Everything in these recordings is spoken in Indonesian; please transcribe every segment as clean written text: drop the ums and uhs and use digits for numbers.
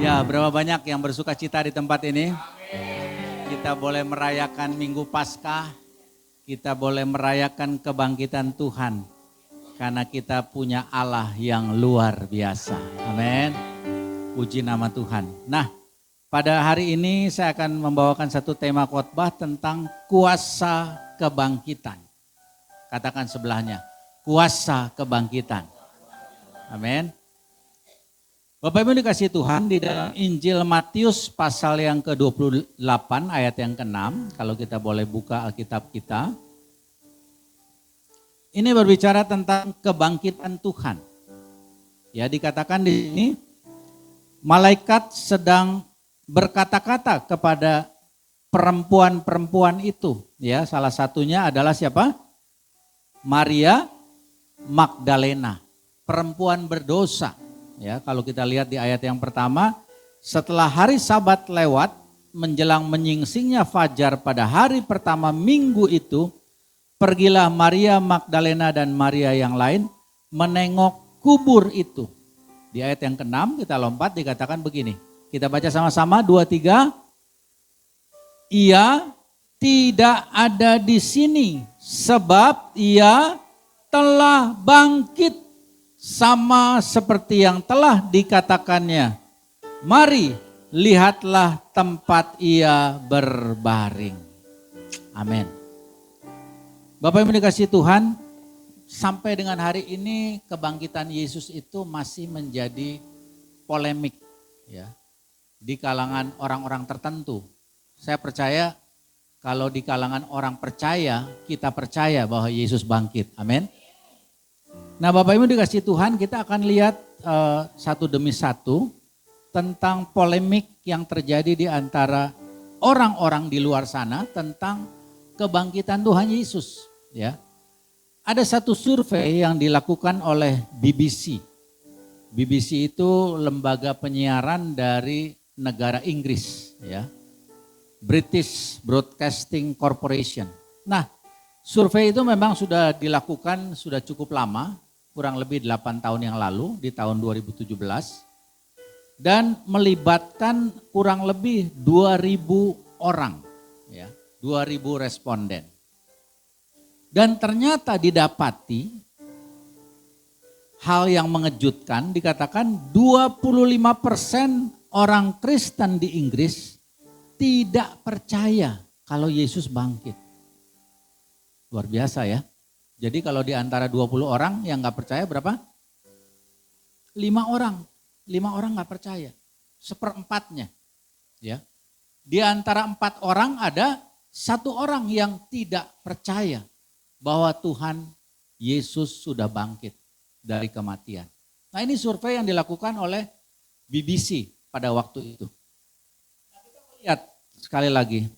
Ya, berapa banyak yang bersuka cita di tempat ini? Kita boleh merayakan Minggu Paskah, kita boleh merayakan kebangkitan Tuhan. Karena kita punya Allah yang luar biasa. Amin. Puji nama Tuhan. Nah, pada hari ini saya akan membawakan satu tema khotbah tentang kuasa kebangkitan. Katakan sebelahnya, kuasa kebangkitan. Amin. Bapak Ibu dikasih Tuhan, di dalam Injil Matius pasal yang ke-28 ayat yang ke-6, kalau kita boleh buka Alkitab kita. Ini berbicara tentang kebangkitan Tuhan. Ya, dikatakan di sini, malaikat sedang berkata-kata kepada perempuan-perempuan itu. Ya, salah satunya adalah siapa? Maria Magdalena, perempuan berdosa. Ya, kalau kita lihat di ayat yang pertama, setelah hari Sabat lewat, menjelang menyingsingnya fajar pada hari pertama minggu itu, pergilah Maria Magdalena dan Maria yang lain menengok kubur itu. Di ayat yang ke-6 kita lompat, dikatakan begini. Kita baca sama-sama, 2, 3. Ia tidak ada di sini sebab ia telah bangkit. Sama seperti yang telah dikatakannya. Mari, lihatlah tempat ia berbaring. Amin. Bapak Ibu dikasih Tuhan, sampai dengan hari ini kebangkitan Yesus itu masih menjadi polemik ya, di kalangan orang-orang tertentu. Saya percaya kalau di kalangan orang percaya, kita percaya bahwa Yesus bangkit. Amin. Nah Bapak Ibu dikasih Tuhan, kita akan lihat satu demi satu tentang polemik yang terjadi di antara orang-orang di luar sana tentang kebangkitan Tuhan Yesus. Ya, ada satu survei yang dilakukan oleh BBC. BBC itu lembaga penyiaran dari negara Inggris, ya, British Broadcasting Corporation. Nah, survei itu memang sudah dilakukan sudah cukup lama. Kurang lebih 8 tahun yang lalu di tahun 2017 dan melibatkan kurang lebih 2.000 orang, ya, 2.000 responden. Dan ternyata didapati hal yang mengejutkan, dikatakan 25% orang Kristen di Inggris tidak percaya kalau Yesus bangkit. Luar biasa ya. Jadi kalau di antara 20 orang yang gak percaya berapa? 5 orang. 5 orang gak percaya. Seperempatnya. Ya. Di antara 4 orang ada 1 orang yang tidak percaya bahwa Tuhan Yesus sudah bangkit dari kematian. Nah ini survei yang dilakukan oleh BBC pada waktu itu. Nah, kita lihat sekali lagi.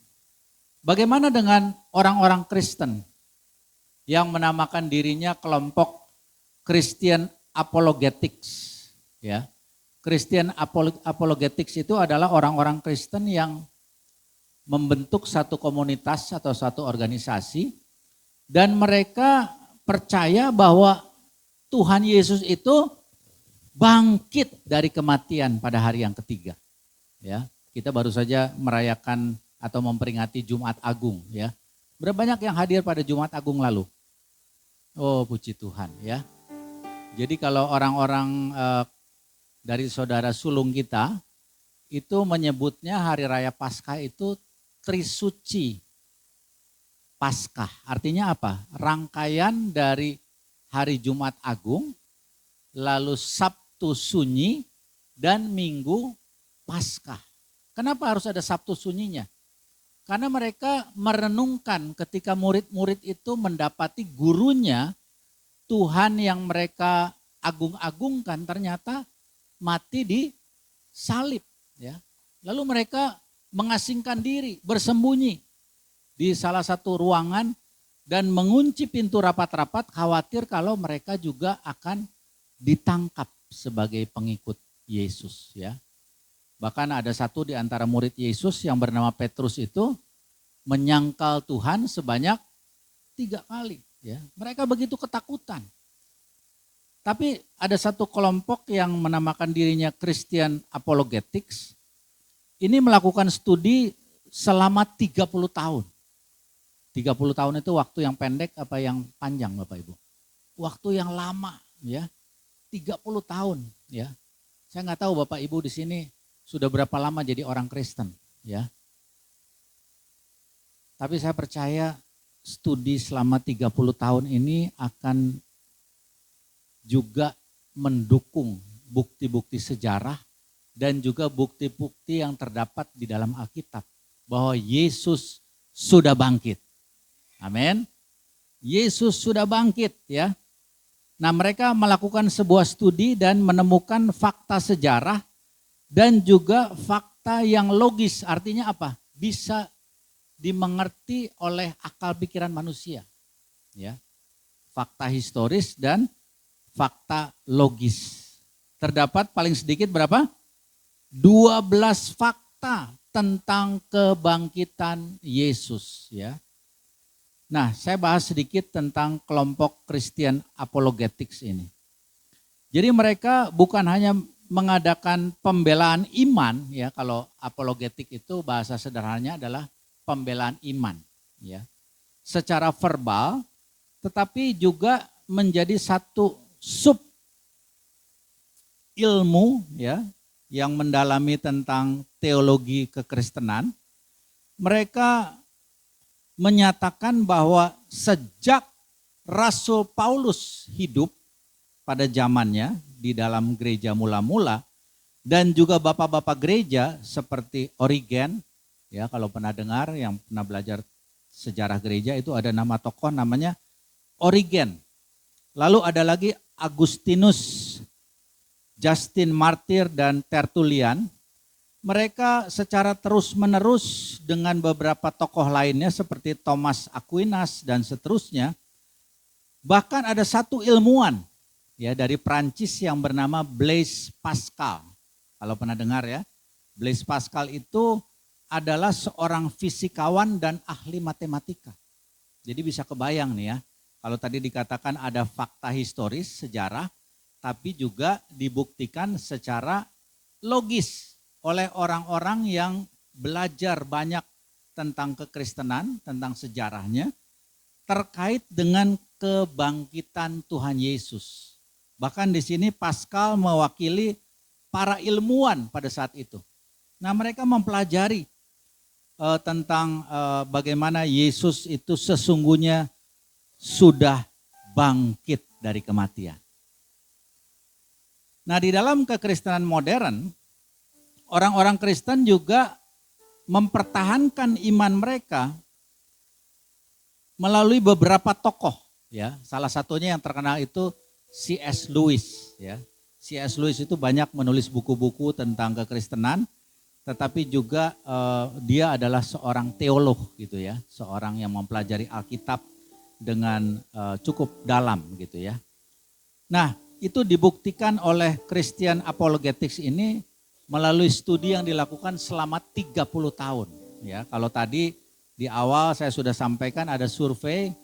Bagaimana dengan orang-orang Kristen yang menamakan dirinya kelompok Christian Apologetics, ya. Christian Apologetics itu adalah orang-orang Kristen yang membentuk satu komunitas atau satu organisasi dan mereka percaya bahwa Tuhan Yesus itu bangkit dari kematian pada hari yang ketiga. Ya, kita baru saja merayakan atau memperingati Jumat Agung, ya. Berapa banyak yang hadir pada Jumat Agung lalu? Oh puji Tuhan ya. Jadi kalau orang-orang dari saudara sulung kita itu menyebutnya hari raya Paskah itu Trisuci Paskah. Artinya apa? Rangkaian dari hari Jumat Agung, lalu Sabtu Sunyi dan Minggu Paskah. Kenapa harus ada Sabtu Sunyinya? Karena mereka merenungkan ketika murid-murid itu mendapati gurunya, Tuhan yang mereka agung-agungkan ternyata mati di salib. Ya. Lalu mereka mengasingkan diri, bersembunyi di salah satu ruangan dan mengunci pintu rapat-rapat khawatir kalau mereka juga akan ditangkap sebagai pengikut Yesus. Ya. Bahkan ada satu di antara murid Yesus yang bernama Petrus itu menyangkal Tuhan sebanyak 3 kali. Ya. Mereka begitu ketakutan. Tapi ada satu kelompok yang menamakan dirinya Christian Apologetics. Ini melakukan studi selama 30 tahun. 30 tahun itu waktu yang pendek apa yang panjang Bapak Ibu? Waktu yang lama ya. 30 tahun ya. Saya nggak tahu Bapak Ibu di sini sudah berapa lama jadi orang Kristen ya. Tapi saya percaya studi selama 30 tahun ini akan juga mendukung bukti-bukti sejarah dan juga bukti-bukti yang terdapat di dalam Alkitab bahwa Yesus sudah bangkit. Amin. Yesus sudah bangkit ya. Nah, mereka melakukan sebuah studi dan menemukan fakta sejarah dan juga fakta yang logis. Artinya apa? Bisa dimengerti oleh akal pikiran manusia. Ya. Fakta historis dan fakta logis. Terdapat paling sedikit berapa? 12 fakta tentang kebangkitan Yesus ya. Nah, saya bahas sedikit tentang kelompok Christian Apologetics ini. Jadi mereka bukan hanya mengadakan pembelaan iman ya, kalau apologetik itu bahasa sederhananya adalah pembelaan iman ya. Secara verbal, tetapi juga menjadi satu sub ilmu ya yang mendalami tentang teologi kekristenan. Mereka menyatakan bahwa sejak Rasul Paulus hidup pada zamannya di dalam gereja mula-mula dan juga bapak-bapak gereja seperti Origen ya, kalau pernah dengar yang pernah belajar sejarah gereja itu ada nama tokoh namanya Origen. Lalu ada lagi Agustinus, Justin Martyr, dan Tertullian. Mereka secara terus-menerus dengan beberapa tokoh lainnya seperti Thomas Aquinas dan seterusnya. Bahkan ada satu ilmuwan ya dari Prancis yang bernama Blaise Pascal. Kalau pernah dengar ya, Blaise Pascal itu adalah seorang fisikawan dan ahli matematika. Jadi bisa kebayang nih ya, kalau tadi dikatakan ada fakta historis, sejarah, tapi juga dibuktikan secara logis oleh orang-orang yang belajar banyak tentang kekristenan, tentang sejarahnya, terkait dengan kebangkitan Tuhan Yesus. Bahkan di sini Pascal mewakili para ilmuwan pada saat itu. Nah, mereka mempelajari tentang bagaimana Yesus itu sesungguhnya sudah bangkit dari kematian. Nah, di dalam kekristenan modern, orang-orang Kristen juga mempertahankan iman mereka melalui beberapa tokoh ya. Salah satunya yang terkenal itu C.S. Lewis ya. C.S. Lewis itu banyak menulis buku-buku tentang kekristenan, tetapi juga dia adalah seorang teolog gitu ya, seorang yang mempelajari Alkitab dengan cukup dalam gitu ya. Nah, itu dibuktikan oleh Christian Apologetics ini melalui studi yang dilakukan selama 30 tahun ya. Kalau tadi di awal saya sudah sampaikan ada survei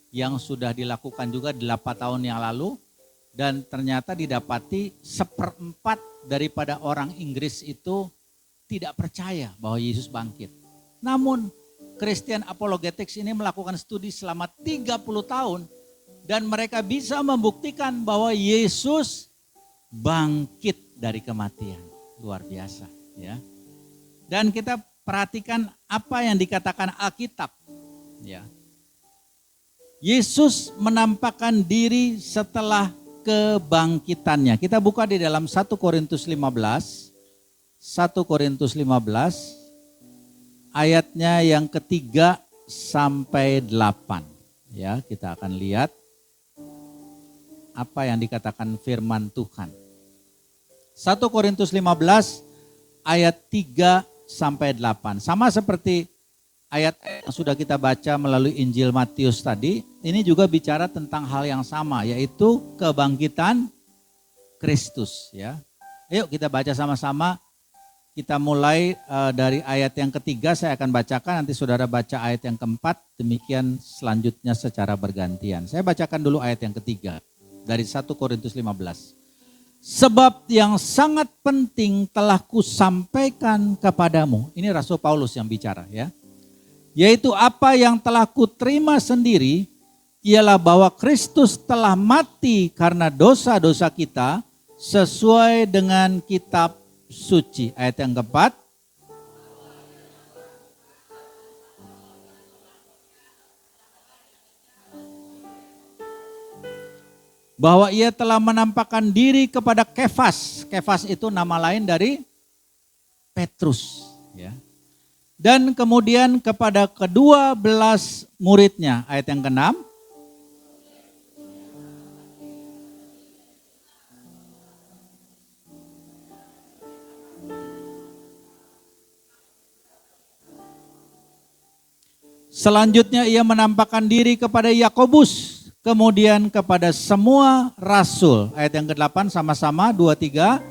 yang sudah dilakukan juga 8 tahun yang lalu dan ternyata didapati 1/4 daripada orang Inggris itu tidak percaya bahwa Yesus bangkit. Namun Christian Apologetics ini melakukan studi selama 30 tahun dan mereka bisa membuktikan bahwa Yesus bangkit dari kematian. Luar biasa ya. Dan kita perhatikan apa yang dikatakan Alkitab ya. Yesus menampakkan diri setelah kebangkitannya. Kita buka di dalam 1 Korintus 15. 1 Korintus 15 ayatnya yang ketiga sampai 8. Ya, kita akan lihat apa yang dikatakan firman Tuhan. 1 Korintus 15 ayat 3 sampai 8. Sama seperti ayat yang sudah kita baca melalui Injil Matius tadi, ini juga bicara tentang hal yang sama, yaitu kebangkitan Kristus ya. Ayo kita baca sama-sama. Kita mulai dari ayat yang ketiga, saya akan bacakan, nanti saudara baca ayat yang keempat, demikian selanjutnya secara bergantian. Saya bacakan dulu ayat yang ketiga. dari 1 Korintus 15. Sebab yang sangat penting telah kusampaikan kepadamu. Ini Rasul Paulus yang bicara ya. Yaitu apa yang telah kuterima sendiri, ialah bahwa Kristus telah mati karena dosa-dosa kita sesuai dengan kitab suci. Ayat yang keempat. Bahwa ia telah menampakkan diri kepada Kefas. Kefas itu nama lain dari Petrus. Ya. Dan kemudian kepada ke-12 muridnya. Ayat yang ke-6. Selanjutnya ia menampakkan diri kepada Yakobus. Kemudian kepada semua rasul. Ayat yang ke-8 sama-sama 2, 3.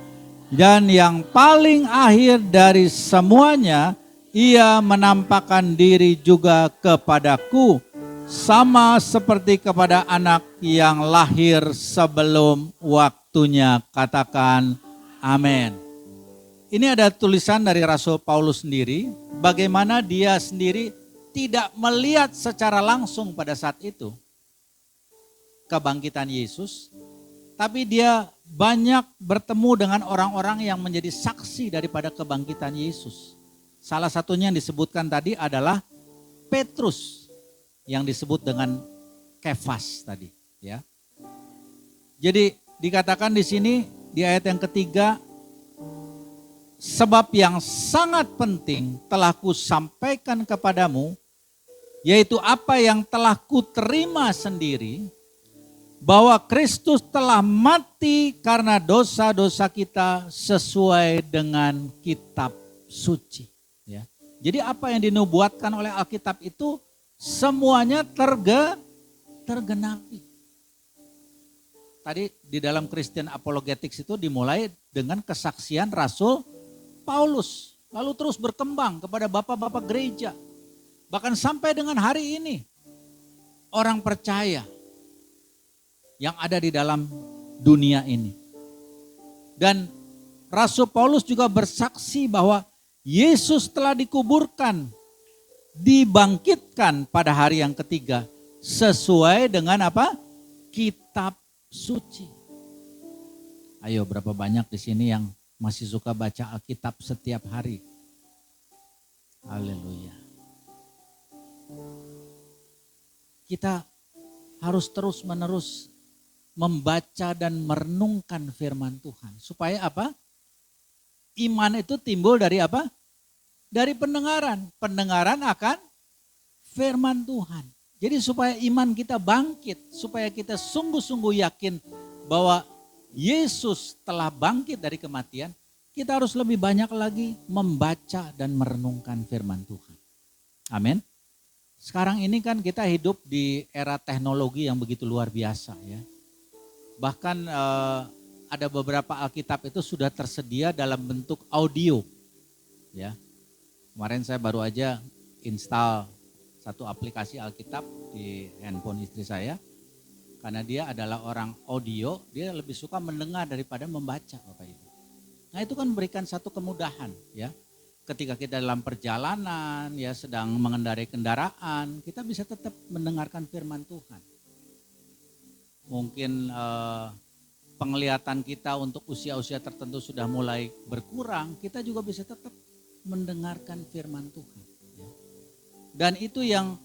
Dan yang paling akhir dari semuanya, ia menampakkan diri juga kepadaku. Sama seperti kepada anak yang lahir sebelum waktunya. Katakan amin. Ini ada tulisan dari Rasul Paulus sendiri. Bagaimana dia sendiri tidak melihat secara langsung pada saat itu kebangkitan Yesus, tapi dia banyak bertemu dengan orang-orang yang menjadi saksi daripada kebangkitan Yesus. Salah satunya yang disebutkan tadi adalah Petrus, yang disebut dengan Kefas tadi, ya. Jadi dikatakan di sini di ayat yang ketiga, sebab yang sangat penting telah kusampaikan kepadamu, yaitu apa yang telah kuterima sendiri, bahwa Kristus telah mati karena dosa-dosa kita sesuai dengan kitab suci. Ya. Jadi apa yang dinubuatkan oleh Alkitab itu semuanya tergenapi. Tadi di dalam Christian Apologetics itu dimulai dengan kesaksian Rasul Paulus. Lalu terus berkembang kepada bapak-bapak gereja. Bahkan sampai dengan hari ini orang percaya yang ada di dalam dunia ini. Dan Rasul Paulus juga bersaksi bahwa Yesus telah dikuburkan, dibangkitkan pada hari yang ketiga sesuai dengan apa? Kitab suci. Ayo, berapa banyak di sini yang masih suka baca Alkitab setiap hari? Haleluya. Kita harus terus-menerus membaca dan merenungkan firman Tuhan. Supaya apa? Iman itu timbul dari apa? Dari pendengaran. Pendengaran akan firman Tuhan. Jadi supaya iman kita bangkit, supaya kita sungguh-sungguh yakin bahwa Yesus telah bangkit dari kematian, kita harus lebih banyak lagi membaca dan merenungkan firman Tuhan. Amin. Sekarang ini kan kita hidup di era teknologi yang begitu luar biasa ya. Bahkan ada beberapa Alkitab itu sudah tersedia dalam bentuk audio. Ya. Kemarin saya baru aja install satu aplikasi Alkitab di handphone istri saya. Karena dia adalah orang audio, dia lebih suka mendengar daripada membaca Bapak Ibu. Nah itu kan memberikan satu kemudahan ya. Ketika kita dalam perjalanan ya sedang mengendarai kendaraan, kita bisa tetap mendengarkan firman Tuhan. Mungkin penglihatan kita untuk usia-usia tertentu sudah mulai berkurang, kita juga bisa tetap mendengarkan firman Tuhan. Dan itu yang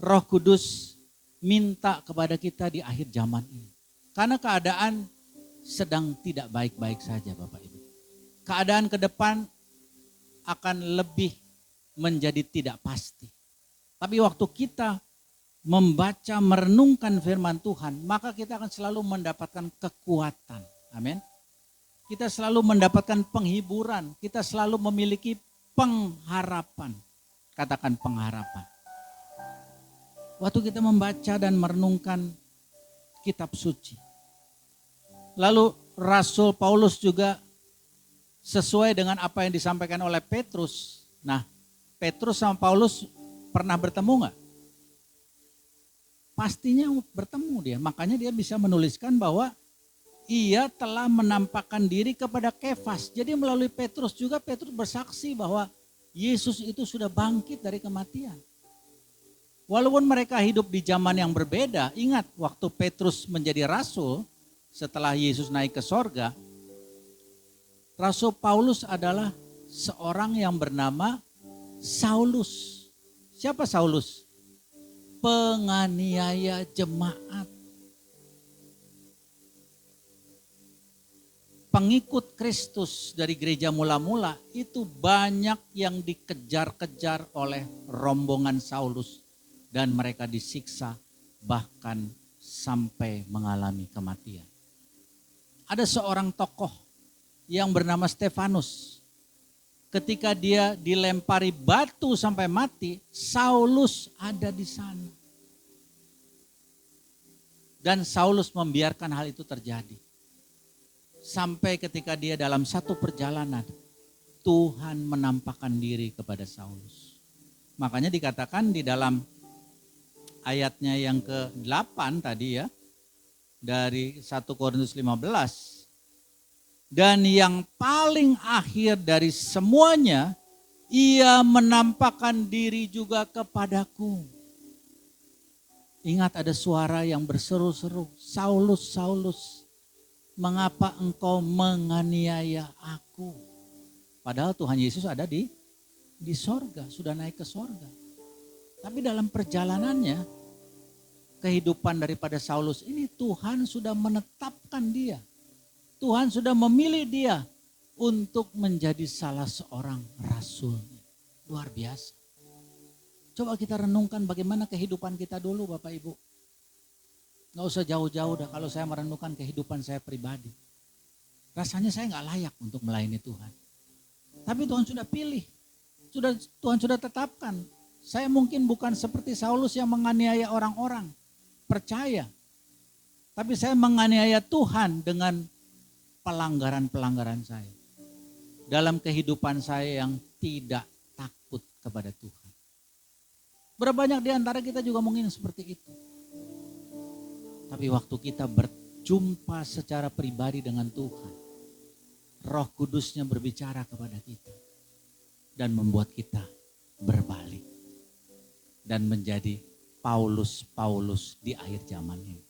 Roh Kudus minta kepada kita di akhir zaman ini. Karena keadaan sedang tidak baik-baik saja Bapak Ibu. Keadaan ke depan akan lebih menjadi tidak pasti. Tapi waktu kita membaca, merenungkan firman Tuhan, maka kita akan selalu mendapatkan kekuatan. Amin. Kita selalu mendapatkan penghiburan, kita selalu memiliki pengharapan. Katakan pengharapan. Waktu kita membaca dan merenungkan kitab suci. Lalu Rasul Paulus juga sesuai dengan apa yang disampaikan oleh Petrus. Nah, Petrus sama Paulus pernah bertemu enggak? pastinya bertemu dia. Makanya dia bisa menuliskan bahwa ia telah menampakkan diri kepada Kefas. Jadi melalui Petrus juga, Petrus bersaksi bahwa Yesus itu sudah bangkit dari kematian. Walaupun mereka hidup di zaman yang berbeda, ingat waktu Petrus menjadi rasul setelah Yesus naik ke sorga, Rasul Paulus adalah seorang yang bernama Saulus. Siapa Saulus? Penganiaya jemaat. Pengikut Kristus dari gereja mula-mula itu banyak yang dikejar-kejar oleh rombongan Saulus dan mereka disiksa bahkan sampai mengalami kematian. Ada seorang tokoh yang bernama Stefanus. Ketika dia dilempari batu sampai mati, Saulus ada di sana. Dan Saulus membiarkan hal itu terjadi. Sampai ketika dia dalam satu perjalanan, Tuhan menampakkan diri kepada Saulus. Makanya dikatakan di dalam ayatnya yang ke-8 tadi ya, dari 1 Korintus 15. Dan yang paling akhir dari semuanya, ia menampakkan diri juga kepadaku. Ingat ada suara yang berseru-seru, Saulus, Saulus, mengapa engkau menganiaya aku? Padahal Tuhan Yesus ada di sorga, sudah naik ke sorga. Tapi dalam perjalanannya, kehidupan daripada Saulus ini Tuhan sudah menetapkan dia. Tuhan sudah memilih dia untuk menjadi salah seorang rasul. Luar biasa. Coba kita renungkan bagaimana kehidupan kita dulu Bapak Ibu. Gak usah jauh-jauh dah kalau saya merenungkan kehidupan saya pribadi. Rasanya saya gak layak untuk melayani Tuhan. Tapi Tuhan sudah pilih. Tuhan sudah tetapkan. Saya mungkin bukan seperti Saulus yang menganiaya orang-orang. Percaya. Tapi saya menganiaya Tuhan dengan pelanggaran-pelanggaran saya. Dalam kehidupan saya yang tidak takut kepada Tuhan. Berapa banyak di antara kita juga mungkin seperti itu. Tapi waktu kita berjumpa secara pribadi dengan Tuhan, Roh Kudusnya berbicara kepada kita dan membuat kita berbalik dan menjadi Paulus di akhir zaman ini.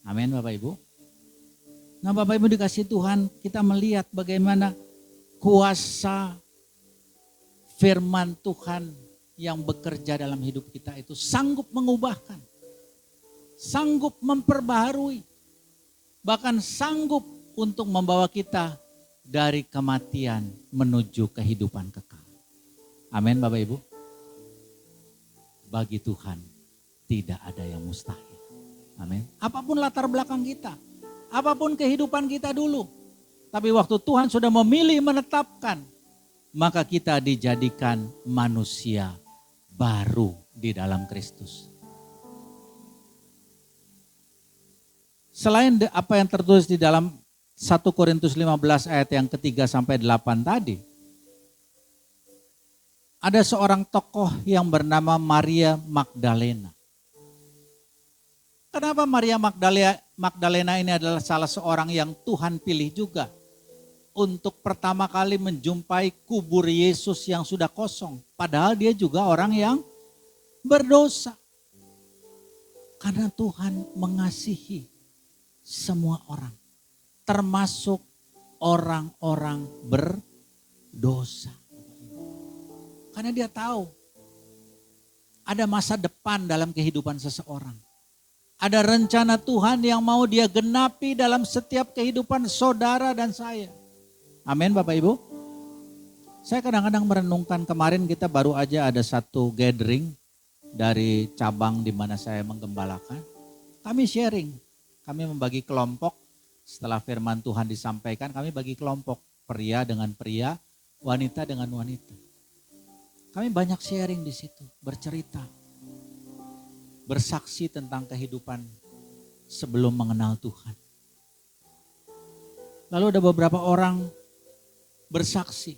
Amin Bapak Ibu. Nah Bapak Ibu dikasih Tuhan, kita melihat bagaimana kuasa firman Tuhan yang bekerja dalam hidup kita itu sanggup mengubahkan. Sanggup memperbaharui, bahkan sanggup untuk membawa kita dari kematian menuju kehidupan kekal. Amin Bapak Ibu. Bagi Tuhan tidak ada yang mustahil. Amin. Apapun latar belakang kita, apapun kehidupan kita dulu, tapi waktu Tuhan sudah memilih menetapkan, maka kita dijadikan manusia baru di dalam Kristus. Selain apa yang tertulis di dalam 1 Korintus 15 ayat yang ke-3 sampai 8 tadi, ada seorang tokoh yang bernama Maria Magdalena. Kenapa Maria Magdalena ini adalah salah seorang yang Tuhan pilih juga untuk pertama kali menjumpai kubur Yesus yang sudah kosong. Padahal dia juga orang yang berdosa. Karena Tuhan mengasihi semua orang, termasuk orang-orang berdosa. Karena dia tahu ada masa depan dalam kehidupan seseorang. Ada rencana Tuhan yang mau dia genapi dalam setiap kehidupan saudara dan saya. Amin Bapak Ibu. Saya kadang-kadang merenungkan, kemarin kita baru aja ada satu gathering dari cabang di mana saya menggembalakan. Kami sharing, kami membagi kelompok. Setelah firman Tuhan disampaikan, kami bagi kelompok. Pria dengan pria, wanita dengan wanita. Kami banyak sharing di situ, bercerita. Bersaksi tentang kehidupan sebelum mengenal Tuhan. Lalu ada beberapa orang bersaksi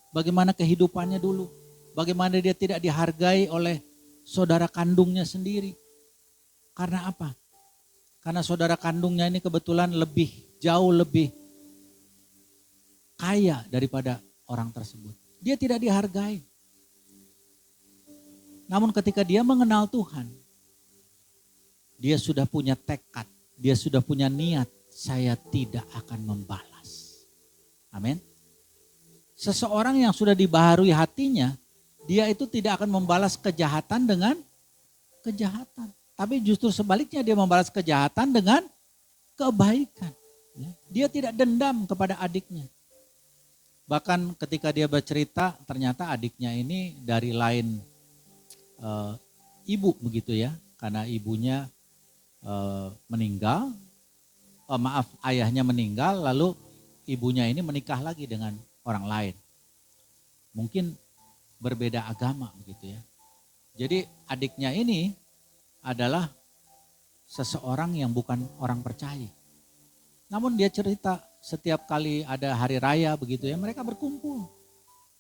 bagaimana kehidupannya dulu, bagaimana dia tidak dihargai oleh saudara kandungnya sendiri. Karena apa? Karena saudara kandungnya ini kebetulan jauh lebih kaya daripada orang tersebut. Dia tidak dihargai. Namun ketika dia mengenal Tuhan, dia sudah punya tekad, dia sudah punya niat, saya tidak akan membalas. Amin. Seseorang yang sudah dibaharui hatinya, dia itu tidak akan membalas kejahatan dengan kejahatan. Tapi justru sebaliknya dia membalas kejahatan dengan kebaikan. Dia tidak dendam kepada adiknya. Bahkan ketika dia bercerita, ternyata adiknya ini dari lain ibu begitu ya. Karena ibunya meninggal, ayahnya meninggal, lalu ibunya ini menikah lagi dengan orang lain. Mungkin berbeda agama begitu ya. Jadi adiknya ini adalah seseorang yang bukan orang percaya. Namun dia cerita setiap kali ada hari raya begitu ya, mereka berkumpul.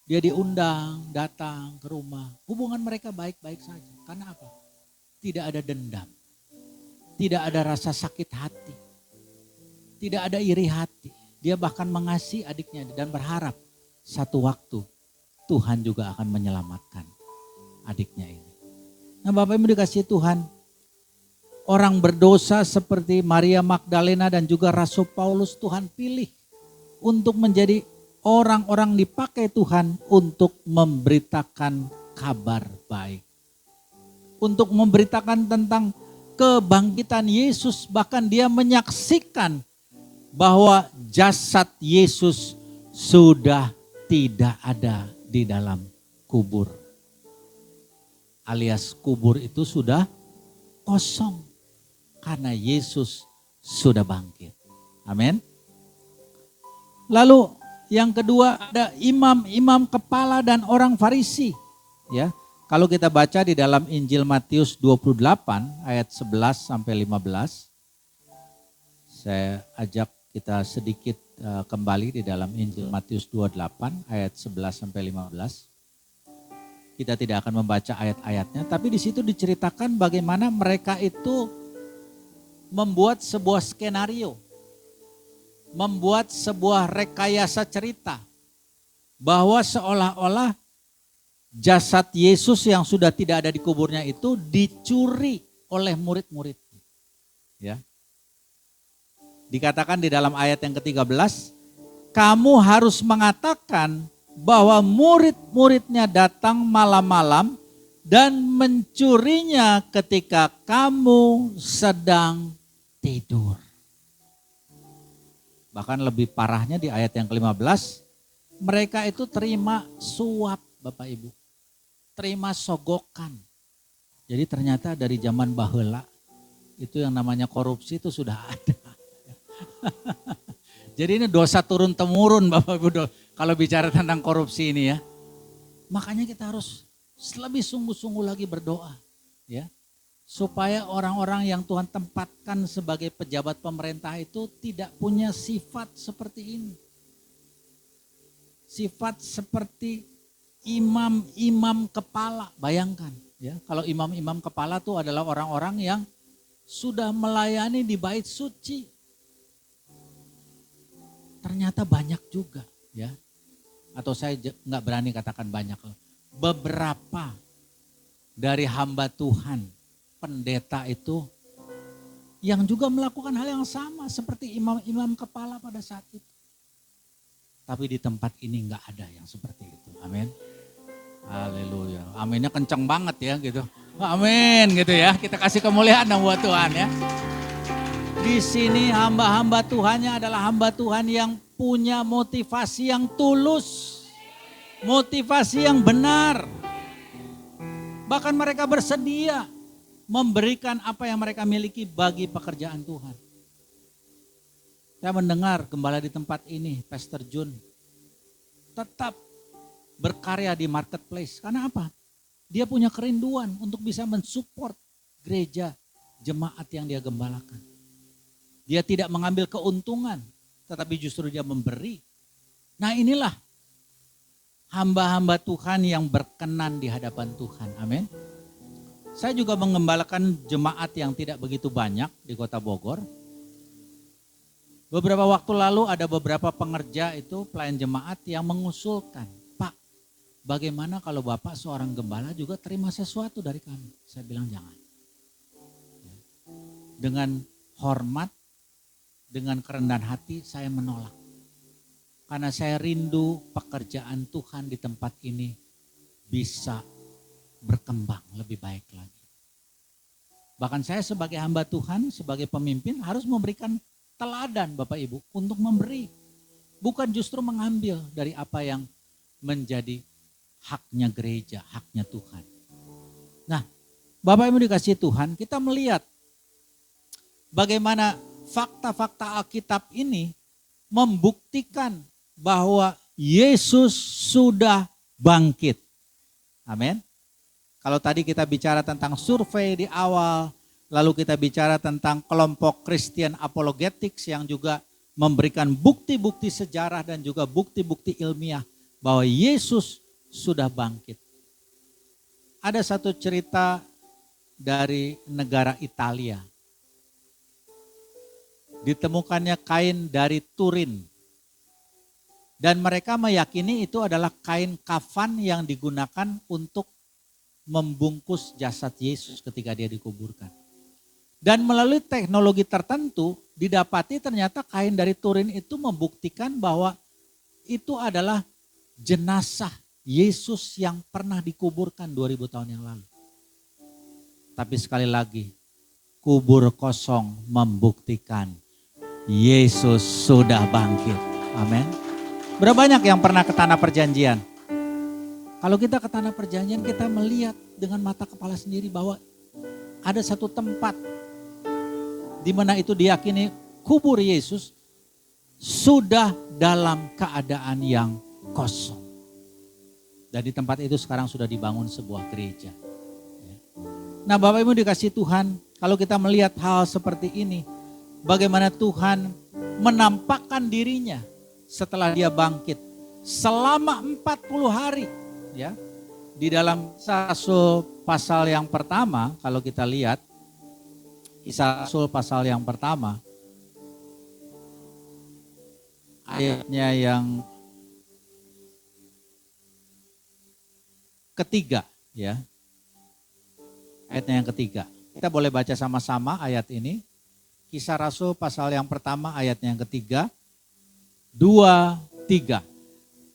Dia diundang, datang ke rumah. Hubungan mereka baik-baik saja. Karena apa? Tidak ada dendam. Tidak ada rasa sakit hati. Tidak ada iri hati. Dia bahkan mengasihi adiknya dan berharap satu waktu Tuhan juga akan menyelamatkan adiknya ini. Nah Bapak Ibu dikasihi Tuhan, orang berdosa seperti Maria Magdalena dan juga Rasul Paulus Tuhan pilih untuk menjadi orang-orang dipakai Tuhan untuk memberitakan kabar baik. Untuk memberitakan tentang kebangkitan Yesus, bahkan dia menyaksikan bahwa jasad Yesus sudah tidak ada di dalam kubur. Alias kubur itu sudah kosong karena Yesus sudah bangkit. Amin. Lalu yang kedua ada imam-imam kepala dan orang Farisi. Ya, kalau kita baca di dalam Injil Matius 28 ayat 11 sampai 15. Saya ajak kita sedikit kembali di dalam Injil Matius 28 ayat 11 sampai 15. Kita tidak akan membaca ayat-ayatnya, tapi di situ diceritakan bagaimana mereka itu membuat sebuah skenario, membuat sebuah rekayasa cerita bahwa seolah-olah jasad Yesus yang sudah tidak ada di kuburnya itu dicuri oleh murid-muridnya. Ya. Dikatakan di dalam ayat yang ke-13, kamu harus mengatakan bahwa murid-muridnya datang malam-malam dan mencurinya ketika kamu sedang tidur. Bahkan lebih parahnya di ayat yang ke-15, mereka itu terima suap Bapak Ibu. Terima sogokan. Jadi ternyata dari zaman baheula itu yang namanya korupsi itu sudah ada. Jadi ini dosa turun-temurun Bapak Ibu kalau bicara tentang korupsi ini ya. Makanya kita harus lebih sungguh-sungguh lagi berdoa ya. Supaya orang-orang yang Tuhan tempatkan sebagai pejabat pemerintah itu tidak punya sifat seperti ini. Sifat seperti imam-imam kepala, bayangkan ya. Kalau imam-imam kepala itu adalah orang-orang yang sudah melayani di bait suci. Ternyata banyak juga ya. Atau saya nggak berani katakan banyak. Beberapa dari hamba Tuhan, pendeta itu yang juga melakukan hal yang sama seperti imam-imam kepala pada saat itu. Tapi di tempat ini nggak ada yang seperti itu. Amin. Haleluya. Aminnya kencang banget ya gitu. Amin gitu ya. Kita kasih kemuliaan buat Tuhan ya. Di sini hamba-hamba Tuhannya adalah hamba Tuhan yang punya motivasi yang tulus. Motivasi yang benar. Bahkan mereka bersedia memberikan apa yang mereka miliki bagi pekerjaan Tuhan. Saya mendengar gembala di tempat ini, Pastor Jun, tetap berkarya di marketplace. Karena apa? Dia punya kerinduan untuk bisa mensupport gereja, jemaat yang dia gembalakan. Dia tidak mengambil keuntungan, tetapi justru dia memberi. Nah inilah hamba-hamba Tuhan yang berkenan di hadapan Tuhan. Amin. Saya juga mengembalakan jemaat yang tidak begitu banyak di Kota Bogor. Beberapa waktu lalu ada beberapa pengerja itu pelayan jemaat yang mengusulkan, Pak, bagaimana kalau Bapak seorang gembala juga terima sesuatu dari kami? Saya bilang jangan. Dengan hormat, dengan kerendahan hati saya menolak. Karena saya rindu pekerjaan Tuhan di tempat ini bisa berkembang lebih baik lagi. Bahkan saya sebagai hamba Tuhan, sebagai pemimpin harus memberikan teladan Bapak Ibu untuk memberi. Bukan justru mengambil dari apa yang menjadi haknya gereja, haknya Tuhan. Nah, Bapak Ibu dikasih Tuhan, kita melihat bagaimana fakta-fakta Alkitab ini membuktikan bahwa Yesus sudah bangkit. Amin. Kalau tadi kita bicara tentang survei di awal, lalu kita bicara tentang kelompok Christian Apologetics yang juga memberikan bukti-bukti sejarah dan juga bukti-bukti ilmiah bahwa Yesus sudah bangkit. Ada satu cerita dari negara Italia. Ditemukannya kain dari Turin. Dan mereka meyakini itu adalah kain kafan yang digunakan untuk membungkus jasad Yesus ketika dia dikuburkan. Dan melalui teknologi tertentu didapati ternyata kain dari Turin itu membuktikan bahwa itu adalah jenazah Yesus yang pernah dikuburkan 2000 tahun yang lalu. Tapi sekali lagi, kubur kosong membuktikan Yesus sudah bangkit. Amin. Berapa banyak yang pernah ke tanah perjanjian? Kalau kita ke tanah perjanjian, kita melihat dengan mata kepala sendiri bahwa ada satu tempat di mana itu diyakini kubur Yesus sudah dalam keadaan yang kosong. Dan di tempat itu sekarang sudah dibangun sebuah gereja. Nah, Bapak Ibu dikasih Tuhan, kalau kita melihat hal seperti ini, bagaimana Tuhan menampakkan dirinya setelah dia bangkit selama 40 hari. Ya, di dalam Kisah Rasul pasal yang pertama, kalau kita lihat Kisah Rasul pasal yang pertama, ayatnya yang ketiga, ya, ayatnya yang ketiga. Kita boleh baca sama-sama ayat ini. Kisah Rasul pasal yang pertama ayatnya yang ketiga. 2, 3.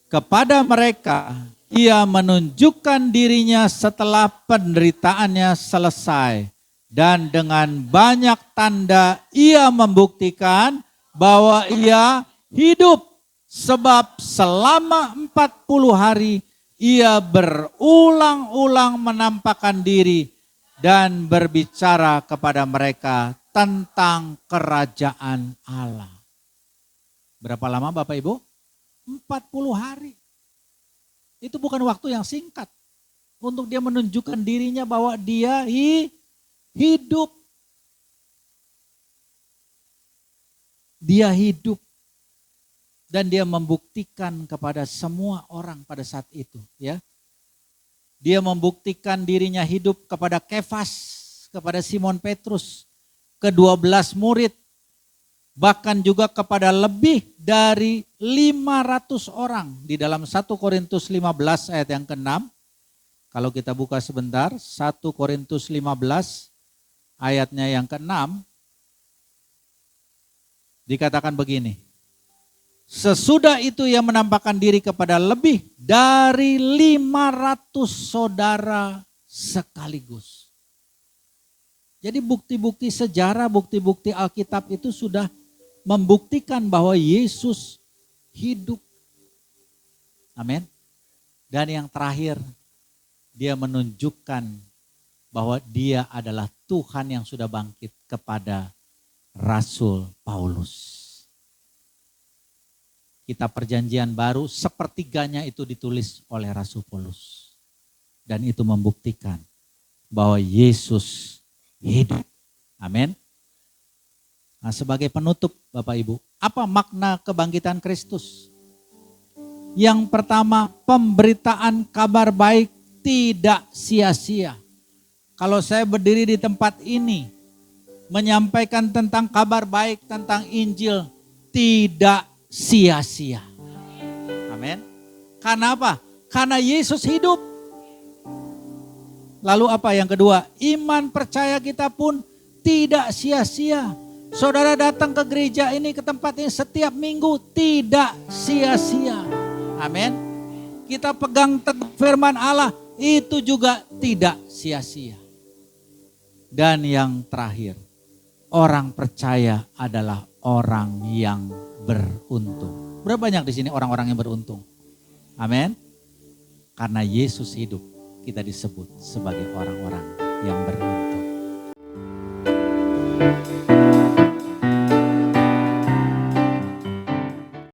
Kepada mereka ia menunjukkan dirinya setelah penderitaannya selesai. Dan dengan banyak tanda ia membuktikan bahwa ia hidup. Sebab selama 40 hari ia berulang-ulang menampakkan diri dan berbicara kepada mereka tentang kerajaan Allah. Berapa lama Bapak Ibu? 40 hari. Itu bukan waktu yang singkat. Untuk dia menunjukkan dirinya bahwa dia hidup. Dia hidup. Dan dia membuktikan kepada semua orang pada saat itu. Ya. Dia membuktikan dirinya hidup kepada Kefas, kepada Simon Petrus, ke-12 murid. Bahkan juga kepada lebih dari 500 orang di dalam 1 Korintus 15 ayat yang ke-6. Kalau kita buka sebentar, 1 Korintus 15 ayatnya yang ke-6. Dikatakan begini. Sesudah itu ia menampakkan diri kepada lebih dari 500 saudara sekaligus. Jadi bukti-bukti sejarah, bukti-bukti Alkitab itu sudah membuktikan bahwa Yesus hidup. Amin. Dan yang terakhir, dia menunjukkan bahwa dia adalah Tuhan yang sudah bangkit kepada Rasul Paulus. Kitab Perjanjian Baru sepertiganya itu ditulis oleh Rasul Paulus. Dan itu membuktikan bahwa Yesus hidup. Amin. Nah, sebagai penutup Bapak Ibu, apa makna kebangkitan Kristus? Yang pertama, pemberitaan kabar baik tidak sia-sia. Kalau saya berdiri di tempat ini, menyampaikan tentang kabar baik, tentang Injil, tidak sia-sia. Amin. Karena apa? Karena Yesus hidup. Lalu apa yang kedua? Iman percaya kita pun tidak sia-sia. Saudara datang ke gereja ini, ke tempat ini setiap minggu tidak sia-sia. Amin. Kita pegang teguh firman Allah, itu juga tidak sia-sia. Dan yang terakhir, orang percaya adalah orang yang beruntung. Berapa banyak di sini orang-orang yang beruntung? Amin. Karena Yesus hidup, kita disebut sebagai orang-orang yang beruntung.